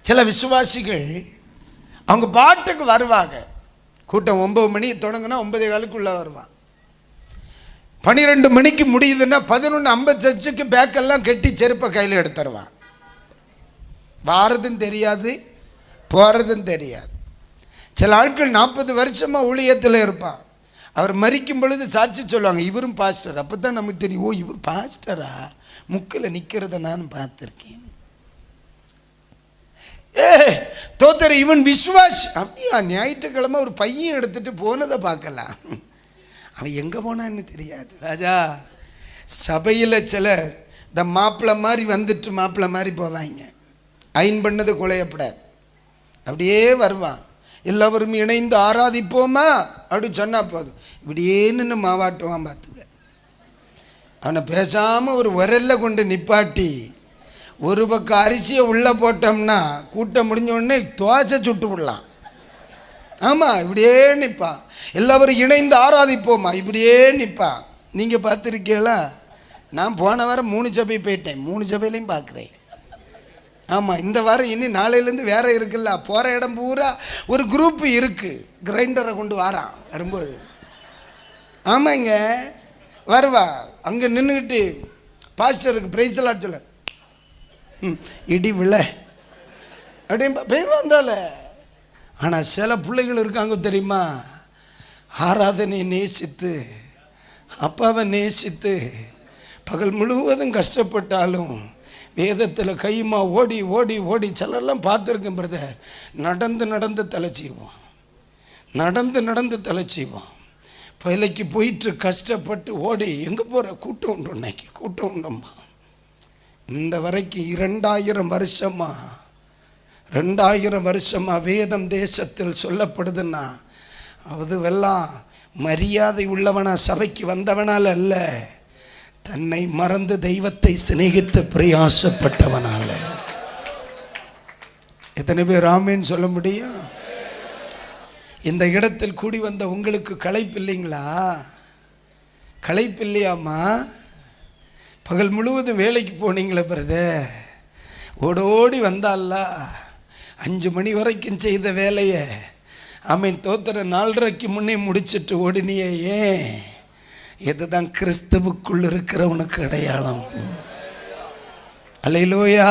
சில விசுவாசிகள் அவங்க பாட்டுக்கு வருவாங்க. கூட்டம் 9 மணி தொடங்குனா 9:15 வருவான். 12 மணிக்கு முடியுதுன்னா 11:50 பேக்கெல்லாம் கட்டி செருப்பை கையில் எடுத்துருவான். வாரதும் தெரியாது, போகிறதும் தெரியாது. சில ஆட்கள் 40 வருஷமாக ஊழியத்தில் இருப்பான். அவர் மரிக்கும் பொழுது சாட்சி சொல்லுவாங்க, இவரும் பாஸ்டர். அப்போ தான் நமக்கு தெரியும், ஓ இவர் பாஸ்டரா, முக்கில் நிற்கிறத நான் பார்த்துருக்கேன். தோத்தர் இவன் விசுவாசி. அப்படியா? ஞாயிற்றுக்கிழமை ஒரு பையன் எடுத்துட்டு போனதை பார்க்கலாம். அவன் எங்கே போனான்னு தெரியாது. ராஜா, சபையில் சிலர் இந்த மாப்பிள்ளை மாதிரி வந்துட்டு மாப்பிள்ளை மாதிரி போவாங்க. அயன் பண்ணது குலையப்படாது, அப்படியே வருவான். எல்லாரும் இணைந்து ஆராதிப்போமா அப்படின்னு சொன்னால் போதும், இப்படியே நின்று மாவாட்டுவான். பார்த்துக்க, அவனை பேசாமல் ஒரு உரல்ல கொண்டு நிப்பாட்டி ஒரு பக்கம் அரிசியை உள்ளே போட்டோம்னா கூட்டம் முடிஞ்ச உடனே தோசை சுட்டு விடலாம். ஆமாம், இப்படியே நிற்பான். எல்லாரும் இணைந்து ஆராதிப்போமா, இப்படியே நிற்பான். நீங்கள் பார்த்துருக்கீங்களா? நான் போன வாரம் 3 சபை போயிட்டேன், 3 சபையிலையும் பார்க்குறேன். ஆமாம், இந்த வாரம் இனி நாளையிலேருந்து வேற இருக்குல்ல, போகிற இடம் பூரா ஒரு குரூப்பு இருக்குது. கிரைண்டரை கொண்டு வாரான் வரும்போது. ஆமாங்க, வருவா. அங்கே நின்றுக்கிட்டு பாஸ்டருக்கு பிரைஸ்லாம் சொல்ல, இடி விழ அப்படின் பேர் வந்தால. ஆனால் சில பிள்ளைகள் இருக்காங்க தெரியுமா, ஆராதனையை நேசித்து அப்பாவை நேசித்து பகல் முழுவதும் கஷ்டப்பட்டாலும் வேதத்தில் கையுமா ஓடி ஓடி ஓடி சிலர்லாம் பார்த்துருக்கேன் பிரதர். நடந்து நடந்து தலைச்சிடுவான், நடந்து நடந்து தலைச்சிடுவான். பயிலைக்கு போயிட்டு கஷ்டப்பட்டு ஓடி எங்கே போகிற, கூட்டம் உண்டு, இன்னைக்கு கூட்டம் உண்டம்மா. இந்த வரைக்கும் 2000 வருஷமா வேதம் தேசத்தில் சொல்லப்படுதுன்னா அதுவெல்லாம் மரியாதை உள்ளவனா சபைக்கு வந்தவனால் அல்ல, தன்னை மறந்து தெய்வத்தை சிநேகித்து பிரயாசப்பட்டவனால. எத்தனை பேர் ஆமேன்னு சொல்ல முடியும்? இந்த இடத்தில் கூடி வந்த உங்களுக்கு களைப்பு இல்லைங்களா? களைப்பு இல்லையாம்மா? பகல் முழுவதும் வேலைக்கு போனீங்களே பிரதர், ஓடோடி வந்தால 5 மணி வரைக்கும் செய்த வேலையை ஆமீன் தோத்திர 4:30க்கு முன்னே முடிச்சுட்டு ஓடினியே. ஏன்? இதுதான் கிறிஸ்துவுக்குள் இருக்கிறவனுக்கு அடையாளம். அல்லேலூயா.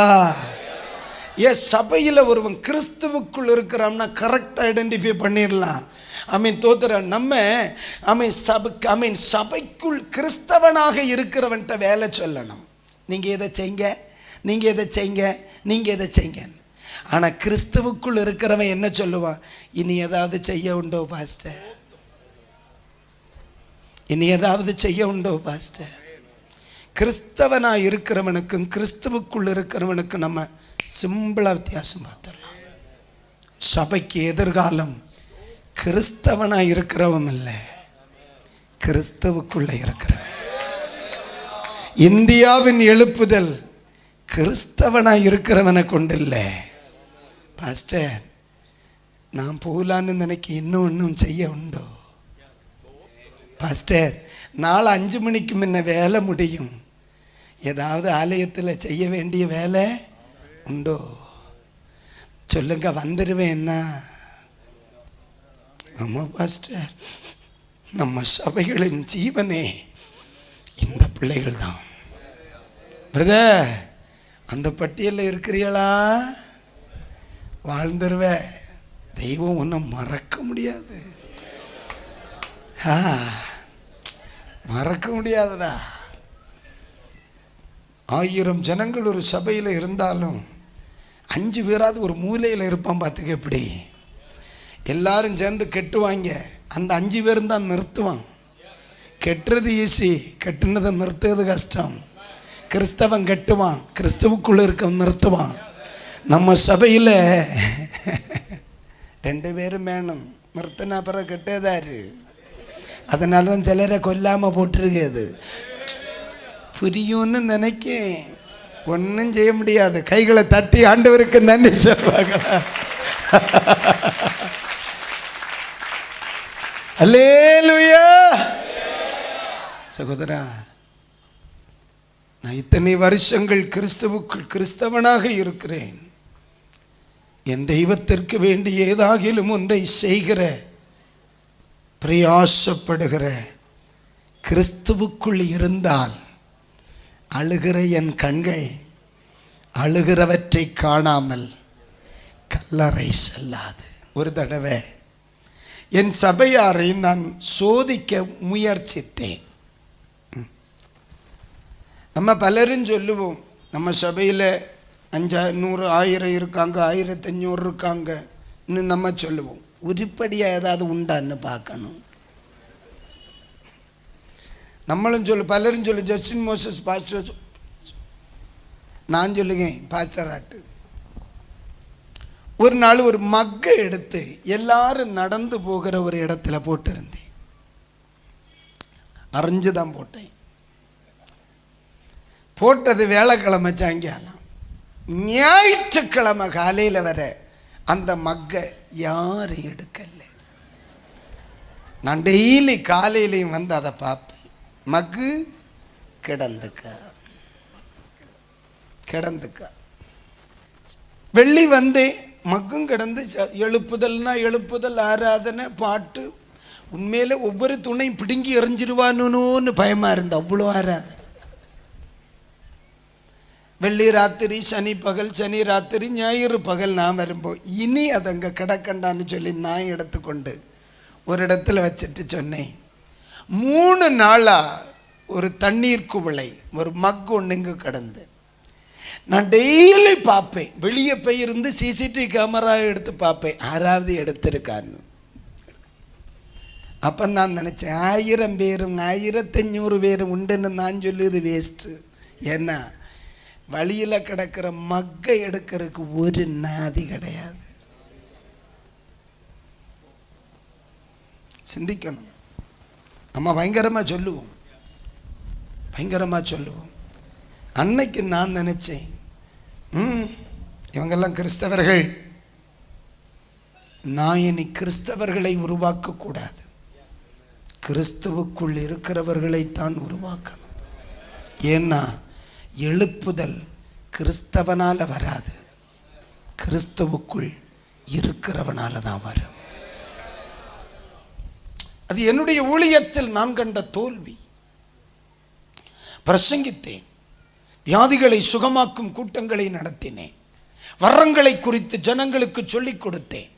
சபையில் ஒருவன் கிறிஸ்துவுக்குள் இருக்கிறான்னா கரெக்டாக ஐடென்டிஃபை பண்ணிடலாம். தோத்திர நம்ம சபைக்குள் கிறிஸ்தவனாக இருக்கிறவன்ட்ட வேலை சொல்லணும். நீங்கள் எதை செய்ங்க, நீங்கள் எதை செய்ங்க, நீங்கள் எதை செய்ங்க. ஆனால் கிறிஸ்துவுக்குள் இருக்கிறவன் என்ன சொல்லுவான்? இனி ஏதாவது செய்ய உண்டோ பாஸ்டர், இனி ஏதாவது செய்ய உண்டோ பாஸ்டர். கிறிஸ்தவனாக இருக்கிறவனுக்கும் கிறிஸ்துவுக்குள் இருக்கிறவனுக்கும் நம்ம சிம்பிளாக வித்தியாசம் பார்த்துடலாம். சபைக்கு எதிர்காலம் கிறிஸ்தவனாக இருக்கிறவன் இல்லை, கிறிஸ்துவுக்குள்ளே இருக்கிறவன். இந்தியாவின் எழுப்புதல் கிறிஸ்தவனாக இருக்கிறவனை கொண்டில்லை. பாஸ்டர், நான் போகலான்னு நினைக்க இன்னும் செய்ய உண்டோ பாஸ்டர்? நாளை 5 மணிக்கு முன்ன வேலை முடியும், ஏதாவது ஆலயத்தில் செய்ய வேண்டிய வேலை உண்டோ சொல்லுங்க, வந்துடுவேன். என்ன? ஆமாம் பாஸ்டர், நம்ம சபைகளின் ஜீவனே இந்த பிள்ளைகள் தான். பிரதர், அந்த பட்டியலில் இருக்கிறீங்களா? வாழ்ந்துருவ. தெய்வம் ஒன்றும் மறக்க முடியாது, மறக்க முடியாதுடா. 1000 ஜனங்கள் ஒரு சபையில் இருந்தாலும் 5 பேராவது ஒரு மூலையில் இருப்பான். பார்த்துக்க, எப்படி எல்லாரும் சேர்ந்து கெட்டுவாங்க, அந்த 5 பேரும் தான் நிறுத்துவான். கெட்டுறது ஈஸி, கெட்டுனதை நிறுத்துறது கஷ்டம். கிறிஸ்தவன் கெட்டுவான், கிறிஸ்துவுக்குள்ள இருக்க நிறுத்துவான். நம்ம சபையில் 2 பேரும் வேணும், நிறுத்தின அப்புறம் கெட்டதாரு. அதனால தான் சிலரை கொல்லாமல் போட்டிருக்குது. புரியும்னு நினைக்கேன், ஒன்றும் செய்ய முடியாது. கைகளை தட்டி ஆண்டவருக்கு நன்றி சொல்வாங்க. அல்லேலூயா. சகோதரா, நான் இத்தனை வருஷங்கள் கிறிஸ்துவுக்குள் கிறிஸ்தவனாக இருக்கிறேன். என் தெய்வத்திற்கு வேண்டி ஏதாகிலும் ஒன்றை செய்கிற பிரயாசப்படுகிற கிறிஸ்துவுக்குள் இருந்தால் அழுகிற என் கண்கள் அழுகிறவற்றை காணாமல் கல்லறை செல்லாது. ஒரு தடவை என் சபையாரை நான் சோதிக்க முயற்சித்தேன். நம்ம பலரும் சொல்லுவோம், நம்ம சபையில் 500 1000 இருக்காங்க, 1500 இருக்காங்க. இன்னும் நம்ம சொல்லுவோம், உருப்படியாக ஏதாவது உண்டான்னு பார்க்கணும். நம்மளும் பலரும் சொல்லு ஜஸ்டின் மோசஸ் பாஸ்டர், நான் சொல்லுங்க பாஸ்டர் ஆட்டு. ஒரு நாள் ஒரு மக்கை எடுத்து எல்லாரும் நடந்து போகிற ஒரு இடத்துல போட்டிருந்தேன். அரைஞ்சுதான் போட்டேன். போட்டது வேலைக்கிழமை சாயங்காலம். ஞாயிற்றுக்கிழமை காலையில் வர அந்த மக்கை யாரும் எடுக்கல. நான் டெய்லி காலையிலையும் வந்து அதை பார்ப்பேன். மக்கு கிடந்துக்கா. வெள்ளி வந்து மக்கும் கிடந்து எழுப்புதல்னா எழுப்புதல், ஆராதனை, பாட்டு. உண்மையில ஒவ்வொரு துணையும் பிடுங்கி எறிஞ்சிருவானுன்னு பயமா இருந்த அவ்வளோ ஆராதனை. வெள்ளி ராத்திரி, சனி பகல், சனி ராத்திரி, ஞாயிறு பகல் நான் வரும்போது இனி அது அங்கே கிடக்கண்டான்னு சொல்லி நான் எடுத்துக்கொண்டு ஒரு இடத்துல வச்சுட்டு சொன்னேன், 3 நாளா ஒரு தண்ணீர் குவளை ஒரு மக் ஒன்றுங்க கிடந்து நான் டெய்லி பார்ப்பேன். வெளியே போயிருந்து சிசிடிவி கேமரா எடுத்து பார்ப்பேன், யாராவது எடுத்திருக்கான்னு. அப்போ நான் நினச்சேன், 1000 பேரும் 1500 பேரும் உண்டுன்னு நான் சொல்லுது வேஸ்ட்டு. ஏன்னா வழியில் கிடக்கிற மக்கை எடுக்கிறதுக்கு ஒரு நாதி கிடையாது. சிந்திக்கணும். நம்ம பயங்கரமாக சொல்லுவோம். அன்னைக்கு நான் நினைச்சேன், இவங்கெல்லாம் கிறிஸ்தவர்கள், நான் இனி கிறிஸ்தவர்களை உருவாக்க கூடாது, கிறிஸ்துவுக்குள் இருக்கிறவர்களைத்தான் உருவாக்கணும். ஏன்னா எழுப்புதல் கிறிஸ்தவனால வராது, கிறிஸ்துவுக்குள் இருக்கிறவனால தான் வரும். அது என்னுடைய ஊழியத்தில் நான் கண்ட தோல்வி. பிரசங்கித்தேன், வியாதிகளை சுகமாக்கும் கூட்டங்களை நடத்தினேன், வரங்களை குறித்து ஜனங்களுக்கு சொல்லிக் கொடுத்தேன்.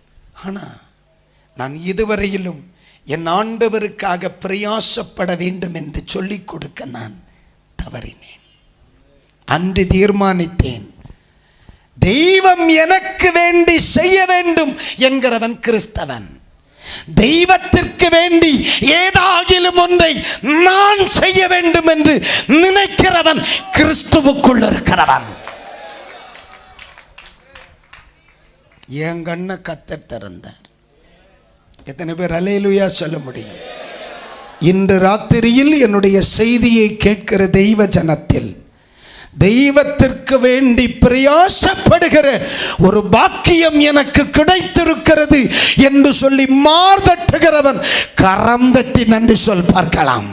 ஆனால் நான் இதுவரையிலும் என் ஆண்டவருக்காக பிரயாசப்பட வேண்டும் என்று சொல்லிக் கொடுக்க நான் தவறினேன். அன்று தீர்மானித்தேன், தெய்வம் எனக்கு வேண்டி செய்ய வேண்டும் என்கிறவன் கிறிஸ்தவன். தெய்வத்திற்கு வேண்டி ஏதாகிலும் ஒன்றை நான் செய்ய வேண்டும் என்று நினைக்கிறவன் கிறிஸ்துவுக்குள் இருக்கிறவன். என் கண்ணை கர்த்தர் திறந்தார். எத்தனை பேர் அல்லேலூயா சொல்ல முடியும்? இன்று ராத்திரியில் என்னுடைய செய்தியை கேட்கிற தெய்வ ஜனத்தில் தெய்வத்திற்கு வேண்டி பிரயாசப்படுகிற ஒரு பாக்கியம் எனக்கு கிடைத்திருக்கிறது என்று சொல்லி மார்தட்டுகிறவன் கரம் தட்டி நன்றி சொல் பார்க்கலாம்.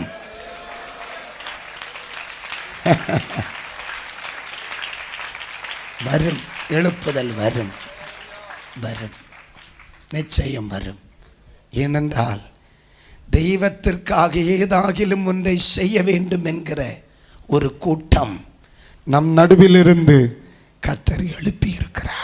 வரும், எழுப்புதல் வரும், நிச்சயம் வரும். ஏனென்றால் தெய்வத்திற்காக ஏதாகிலும் ஒன்றை செய்ய வேண்டும் என்கிற ஒரு கூட்டம் நம் நடுவில் இருந்து கர்த்தர் எழுப்பி இருக்கிறார்.